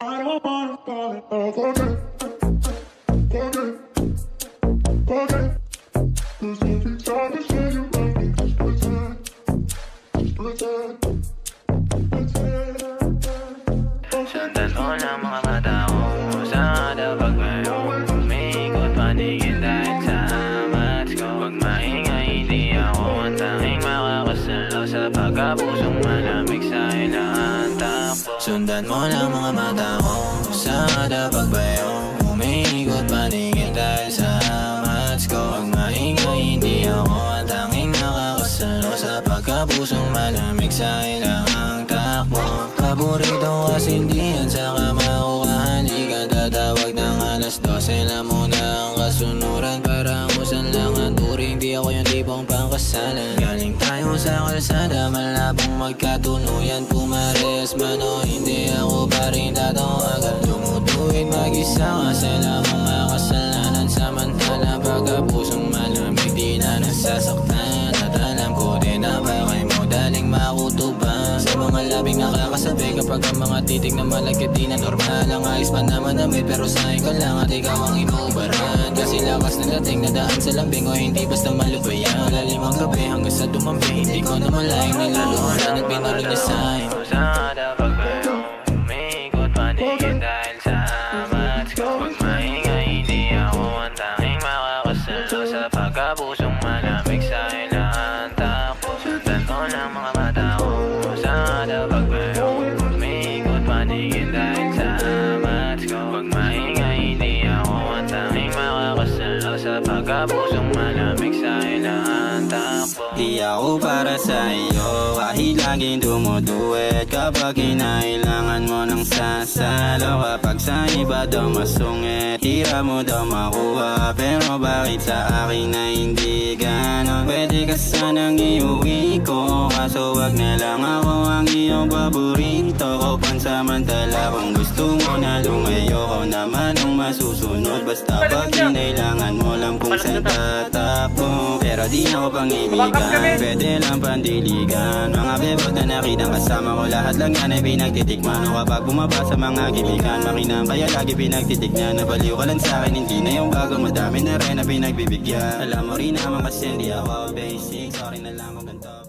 Sundan mo ng mga mata ko sa kada pagbayong umikot paningin dahil sa amats ko. Huwag maingay, hindi ako ang tanging makakasalo sa pagkapusong malamig sa ilang takbo. Sundan mo ng mga mata ko sa kada pagbayong umikot paningin dahil sa amats ko. Huwag maingay, hindi ako ang tanging makakasalo sa pagkapusong malamig sa ilang takbo. Paborito kasindihan sa kamaukahan, di ka tatawag ng alas 12 na muna ang kasunuran. Parang usan lang ang turing, di ako yung tipong pangkasalan. Galing tayo sa kalsada, malabong magkatunuyan. Pumares man o hindi, ako pa rin tatawagan. Tumutuwid mag-isa ka sa lamang makasalanan. Samantala pagkapusong malamig, di na nasasaktan. At alam ko din na bakay mo daling makutuban. Sa mga labing nakakasabi kapag ang mga titig na malagkat, di na normal. Ang ayos pa naman namin, pero sa'yo ko lang at ikaw ang inuubaran. Kasi lakas na dating na daan sa lambing, o hindi basta malubayan. Lalim ang gabi hanggang sa dumambi, hindi ko na malayang nilaluhan at binulog na sa'yo. Sa kada pagbayong umikot paningin dahil sa amats ko. Huwag maingay, hindi ako ang tanging makakasalo sa pagkapusong malamig sa ilang takbo. Sundan ko ng mga mata ko sa kada pagbayong umikot paningin dahil sa amats ko. Huwag maingay, hindi ako ang tanging makakasalo sa pagkapusong malamig sa ilang takbo. Di ako para sa iyo, kahit laging dumuduwet. Kapag kinailangan mo ng sasalo, kapag sa iba daw masungit, tira mo daw makuha. Pero bakit sa akin na hindi ganon? Pwede ka sanang iuwi ko, kaso wag na lang ako ang iyong paborito ko. Pansamantala kung gusto mo na lumayo, ko naman ang masusunod. Basta pag kinailangan mo lang kung saan tatakbo. Pero di ako pang-ibigan, pwede lang pandiligan. Mga bebot na nakitang kasama ko, lahat lang yan ay pinagtitikman. O kapag bumaba sa mga gibigan, makinang kaya lagi pinagtitignan. Nabaliw ka lang sa'kin, hindi na yung bago, madami na rin na pinagbibigyan. Alam mo rin naman kasi hindi ako basic, sorry na lang kung ganito.